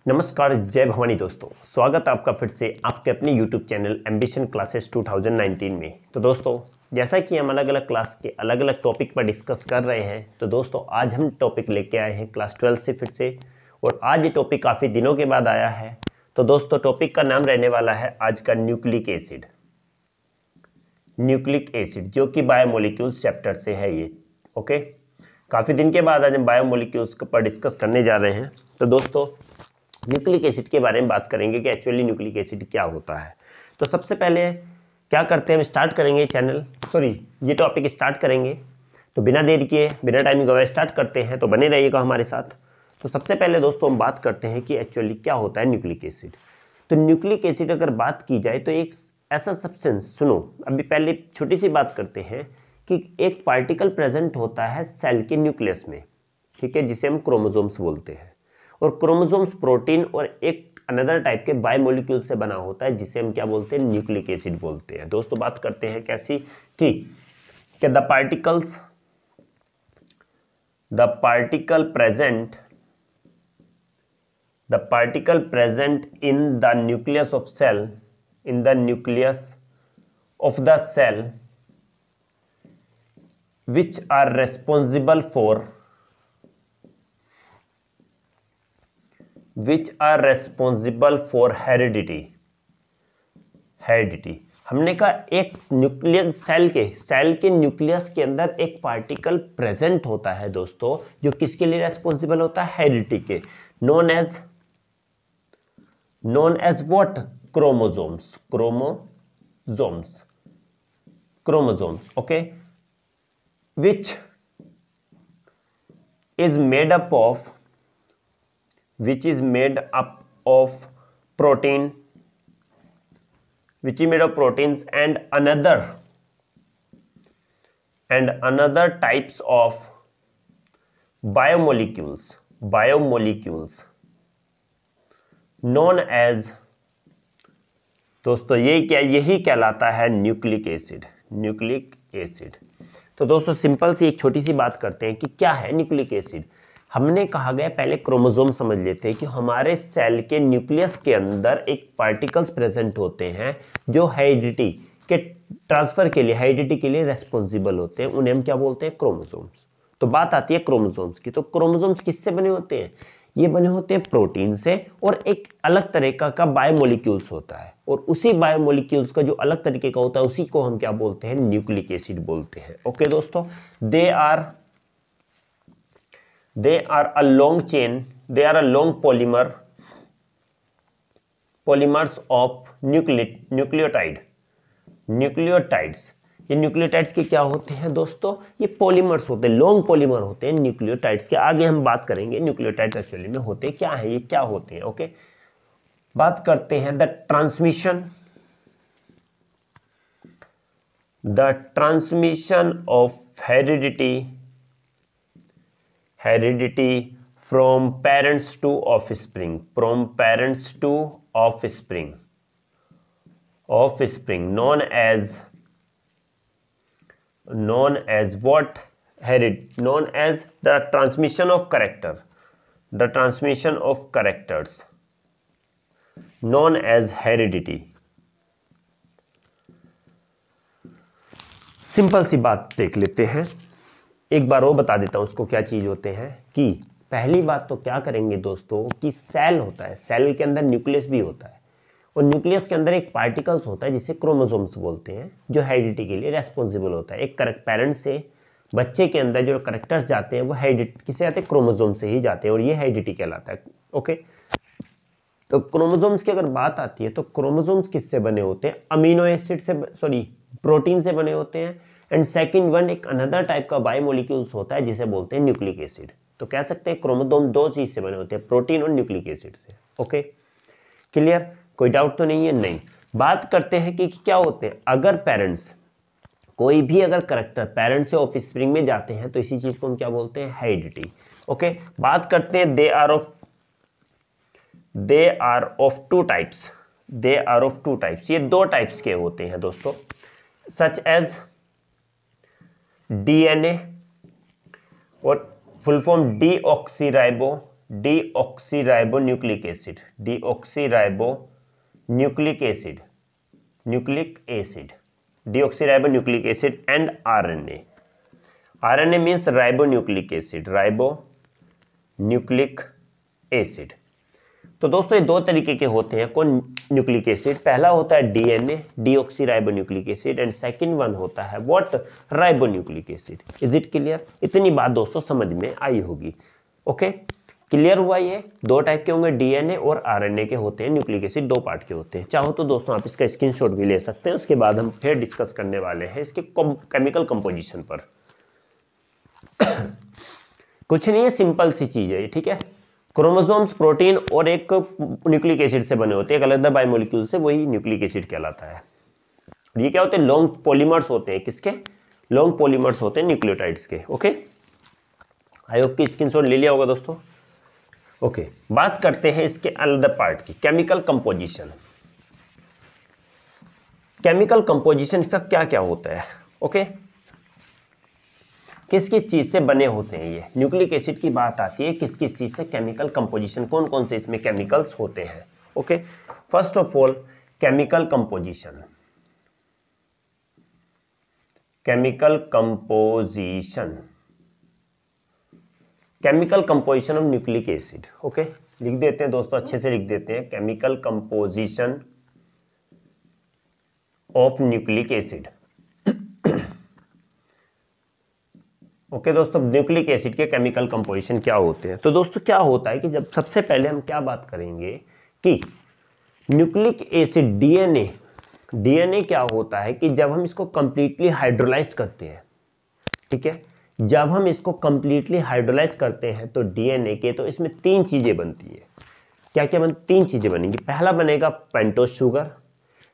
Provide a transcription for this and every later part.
नमस्कार, जय भवानी दोस्तों। स्वागत है आपका फिर से आपके अपने YouTube चैनल एम्बिशन क्लासेस 2019 में। तो दोस्तों, जैसा कि हम अलग अलग क्लास के अलग अलग टॉपिक पर डिस्कस कर रहे हैं, तो दोस्तों आज हम टॉपिक लेके आए हैं क्लास 12 से फिर से। और आज ये टॉपिक काफ़ी दिनों के बाद आया है। तो दोस्तों टॉपिक का नाम रहने वाला है आज का न्यूक्लिक एसिड। न्यूक्लिक एसिड जो कि बायोमोलिक्यूल्स चैप्टर से है ये। ओके, काफ़ी दिन के बाद आज हम बायोमोलिक्यूल्स पर डिस्कस करने जा रहे हैं। तो दोस्तों न्यूक्लिक एसिड के बारे में बात करेंगे कि एक्चुअली न्यूक्लिक एसिड क्या होता है। तो सबसे पहले क्या करते हैं, हम स्टार्ट करेंगे ये टॉपिक स्टार्ट करेंगे। तो बिना देर किए, बिना टाइम गवाए स्टार्ट करते हैं, तो बने रहिएगा हमारे साथ। तो सबसे पहले दोस्तों हम बात करते हैं कि एक्चुअली क्या होता है न्यूक्लिक एसिड। तो न्यूक्लिक एसिड अगर बात की जाए तो एक ऐसा सब्सटेंस, सुनो अभी पहले छोटी सी बात करते हैं कि एक पार्टिकल प्रेजेंट होता है सेल के न्यूक्लियस में, ठीक है, जिसे हम क्रोमोसोम्स बोलते हैं। और क्रोमोसोम्स प्रोटीन और एक अनदर टाइप के बायोमोलिक्यूल से बना होता है, जिसे हम क्या बोलते हैं, न्यूक्लिक एसिड बोलते हैं। दोस्तों बात करते हैं कैसी थी कि the particle present in the nucleus of cell which are responsible for heredity। हमने कहा एक न्यूक्लियस सेल के न्यूक्लियस के अंदर एक पार्टिकल प्रेजेंट होता है दोस्तों, जो किसके लिए रेस्पॉन्सिबल होता है, हेरिडिटी के, known as what, chromosomes, okay, which is made up of proteins and another types of biomolecules known as, दोस्तों यही कहलाता है न्यूक्लिक एसिड। तो दोस्तों सिंपल सी एक छोटी सी बात करते हैं कि क्या है न्यूक्लिक एसिड। हमने कहा गया पहले क्रोमोसोम समझ लेते हैं कि हमारे सेल के न्यूक्लियस के अंदर एक पार्टिकल्स प्रेजेंट होते हैं जो हेरिडिटी के ट्रांसफर के लिए, हेरिडिटी के लिए रेस्पॉन्सिबल होते हैं। उन्हें हम क्या बोलते हैं, क्रोमोसोम्स। तो बात आती है क्रोमोसोम्स की। तो क्रोमोसोम्स किससे बने होते हैं, ये बने होते हैं प्रोटीन से, और एक अलग तरीका का बायोमोलिक्यूल्स होता है। और उसी बायोमोलिक्यूल्स का जो अलग तरीके का होता है उसी को हम क्या बोलते हैं, न्यूक्लिक एसिड बोलते हैं। ओके दोस्तों, they are a long chain, they are a long polymers of nucleotides. ये न्यूक्लियोटाइड्स के क्या होते हैं दोस्तों, ये पॉलीमर्स होते हैं, लॉन्ग पॉलीमर होते हैं न्यूक्लियोटाइड्स के। आगे हम बात करेंगे न्यूक्लियोटाइड्स एक्चुअली में होते क्या है, ये क्या होते हैं। ओके, बात करते हैं the transmission of heredity from parents to offspring, known as what, known as the transmission of characters known as heredity। Simple सी बात देख लेते हैं, एक बार वो बता देता हूं उसको क्या चीज होते हैं। कि पहली बात तो क्या करेंगे दोस्तों कि सेल होता है, सेल के अंदर न्यूक्लियस भी होता है, और न्यूक्लियस के अंदर एक पार्टिकल्स होता है जिसे क्रोमोसोम्स बोलते हैं, जो हेरिडिटी के लिए रेस्पॉन्सिबल होता है। एक पेरेंट से बच्चे के अंदर जो कैरेक्टर्स जाते हैं वो हेरिडिटी किससे आते हैं, क्रोमोसोम से ही जाते हैं, और ये हेरिडिटी कहलाता है। ओके, तो क्रोमोसोम्स की अगर बात आती है तो क्रोमोसोम्स किससे बने होते हैं, अमीनो एसिड से, प्रोटीन से बने होते हैं। एंड सेकंड वन एक अनदर टाइप का बायोमोलिक्यूल्स होता है जिसे बोलते हैं न्यूक्लिक एसिड। तो कह सकते हैं क्रोमोसोम दो चीज से बने होते हैं, प्रोटीन और न्यूक्लिक एसिड से। ओके, क्लियर, कोई डाउट तो नहीं है। नहीं, बात करते हैं कि क्या होते हैं। अगर पेरेंट्स, कोई भी अगर कैरेक्टर पेरेंट्स से ऑफस्प्रिंग में जाते हैं तो इसी चीज को हम क्या बोलते हैं, हेरिडिटी। ओके, बात करते हैं they are of two types, ये दो टाइप्स के होते हैं दोस्तों, सच एज डीएनए और full form deoxyribo deoxyribonucleic acid, deoxyribonucleic acid, nucleic acid, deoxyribonucleic acid and RNA. RNA means ribonucleic acid, ribonucleic acid. तो दोस्तों ये दो तरीके के होते हैं कौन न्यूक्लिक एसिड, पहला होता है DNA, deoxyribonucleic acid, and second one होता है what, ribonucleic acid. Is it clear? इतनी बात दोस्तों समझ में आई होगी। ओके, क्लियर हुआ? ये दो टाइप के होंगे, डीएनए और आरएनए के होते हैं न्यूक्लिक एसिड, दो पार्ट के होते हैं। चाहो तो दोस्तों आप इसका स्क्रीनशॉट भी ले सकते हैं, उसके बाद हम फिर डिस्कस करने वाले हैं इसके केमिकल कंपोजिशन पर। कुछ नहीं है, सिंपल सी चीज है, ठीक है। क्रोमोसोम्स प्रोटीन और एक न्यूक्लिक एसिड से बने होते हैं, एक अलग बायोमोलिक्यूल से, वही न्यूक्लिक एसिड कहलाता है। ये क्या होते हैं? लॉन्ग पॉलीमर्स होते हैं। किसके? लॉन्ग पॉलीमर्स होते हैं न्यूक्लियोटाइड्स के। ओके, आई होप की स्क्रीनशॉट ले लिया होगा दोस्तों। ओके, बात करते हैं इसके अलग पार्ट की, केमिकल कंपोजिशन। केमिकल कंपोजिशन का क्या क्या होता है? ओके, किस किस चीज से बने होते हैं ये न्यूक्लिक एसिड की बात आती है, किस किस चीज से केमिकल कंपोजिशन, कौन कौन से इसमें केमिकल्स होते हैं। Okay, first of all chemical composition, chemical composition, chemical composition of nucleic acid. Okay, लिख देते हैं दोस्तों, अच्छे से लिख देते हैं, chemical composition of nucleic acid. Okay दोस्तों, न्यूक्लिक एसिड के केमिकल कंपोजिशन क्या होते हैं? तो दोस्तों क्या होता है कि जब सबसे पहले हम क्या बात करेंगे कि न्यूक्लिक एसिड डीएनए, डीएनए क्या होता है कि जब हम इसको कंप्लीटली हाइड्रोलाइज्ड करते हैं, ठीक है, जब हम इसको कंप्लीटली हाइड्रोलाइज करते हैं तो डीएनए के, तो इसमें तीन चीजें बनती है। क्या क्या तीन चीजें बनेंगी? पहला बनेगा पेंटोज शुगर,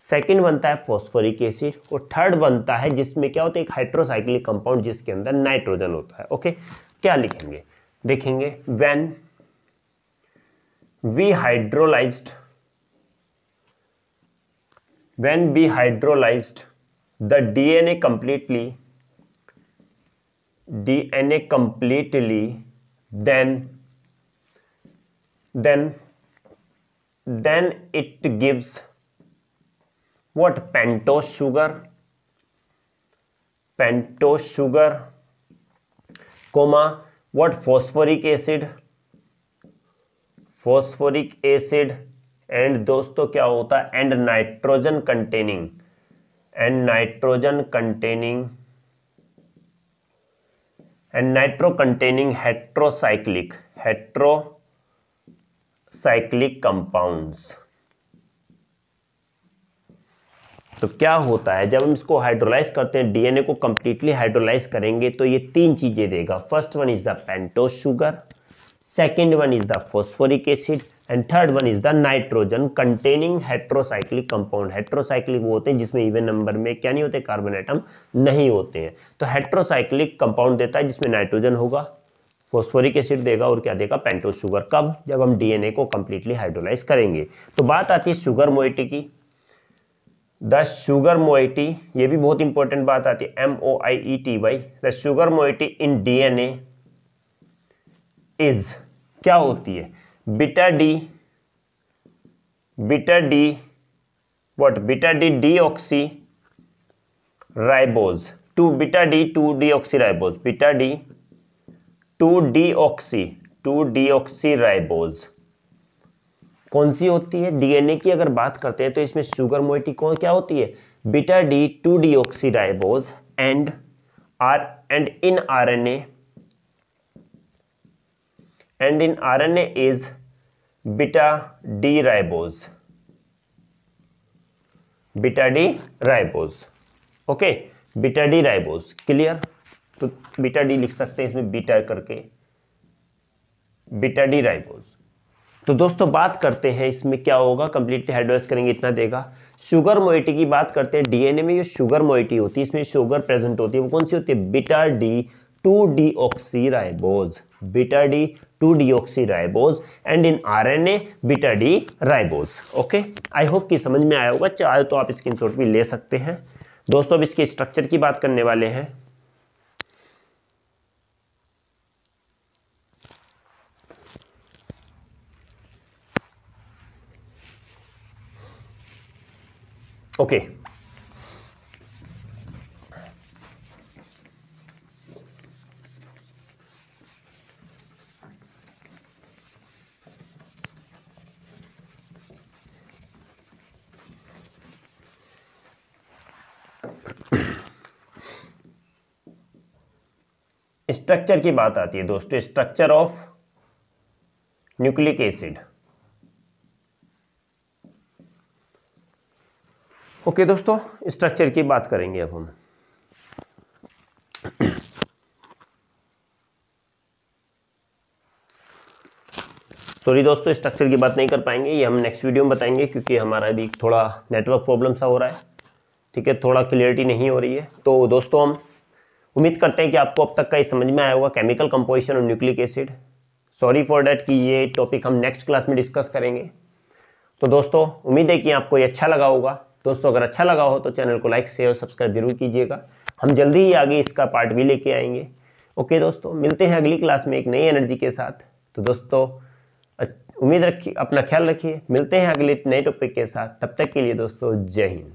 सेकंड बनता है फॉस्फोरिक एसिड, और थर्ड बनता है जिसमें क्या होता है, एक हाइड्रोसाइक्लिक कंपाउंड जिसके अंदर नाइट्रोजन होता है। ओके, क्या लिखेंगे? देखेंगे, when we hydrolysed the DNA completely, then it gives what? Pentose sugar, comma what? Phosphoric acid, and दोस्तों क्या होता है, and nitrogen containing heterocyclic compounds। तो क्या होता है जब हम इसको हाइड्रोलाइज करते हैं, डीएनए को कंप्लीटली हाइड्रोलाइज करेंगे तो ये तीन चीजें देगा। First one is the pentose sugar, second one is the phosphoric acid, and third one is the nitrogen containing heterocyclic compound. Heterocyclic वो होते हैं जिसमें इवन नंबर में क्या नहीं होते, कार्बन एटम नहीं होते हैं। तो हेट्रोसाइक्लिक कंपाउंड देता है जिसमें नाइट्रोजन होगा, फॉस्फोरिक एसिड देगा, और क्या देगा? Pentose sugar. कब? जब हम डीएनए को कंप्लीटली हाइड्रोलाइज करेंगे। तो बात आती है शुगर मोइटी की। द शुगर मोइटी, ये भी बहुत इंपॉर्टेंट बात आती है, MOIETY। The sugar moiety in DNA is, क्या होती है? Beta D what? Beta D deoxyribose, beta D two deoxyribose, beta D two deoxyribose. कौन सी होती है? डीएनए की अगर बात करते हैं तो इसमें शुगर मोइटी कौन क्या होती है? Beta D two deoxyribose, and in RNA is beta D ribose. Okay, beta D ribose. Clear? तो बीटा डी लिख सकते हैं इसमें बीटा करके, बीटा डी राइबोज। तो दोस्तों बात करते हैं इसमें क्या होगा, कंप्लीटली हाइड्रोलाइज करेंगे इतना देगा। शुगर मोइटी की बात करते हैं, डीएनए में जो शुगर मोइटी होती है इसमें शुगर प्रेजेंट होती है, वो कौन सी होती है? Beta D two deoxyribose, beta D two deoxyribose, and in RNA beta D ribose. Okay, I hope कि समझ में आया होगा। चाहे तो आप स्क्रीनशॉट भी ले सकते हैं। दोस्तों अब इसके स्ट्रक्चर की बात करने वाले हैं। ओके, स्ट्रक्चर की बात आती है दोस्तों, structure of nucleic acid. Okay दोस्तों, स्ट्रक्चर की बात करेंगे अब हम। सॉरी दोस्तों, स्ट्रक्चर की बात नहीं कर पाएंगे, ये हम नेक्स्ट वीडियो में बताएंगे, क्योंकि हमारा भी थोड़ा नेटवर्क प्रॉब्लम सा हो रहा है, ठीक है, थोड़ा क्लियरिटी नहीं हो रही है। तो दोस्तों हम उम्मीद करते हैं कि आपको अब तक का ये समझ में आया होगा, chemical composition of nucleic acid. Sorry for that कि ये टॉपिक हम नेक्स्ट क्लास में डिस्कस करेंगे। तो दोस्तों उम्मीद है कि आपको ये अच्छा लगा होगा। दोस्तों अगर अच्छा लगा हो तो चैनल को लाइक शेयर और सब्सक्राइब जरूर कीजिएगा। हम जल्दी ही आगे इसका पार्ट भी लेके आएंगे। ओके दोस्तों, मिलते हैं अगली क्लास में एक नई एनर्जी के साथ। तो दोस्तों उम्मीद रखिए, अपना ख्याल रखिए, मिलते हैं अगले नए टॉपिक के साथ। तब तक के लिए दोस्तों जय हिंद।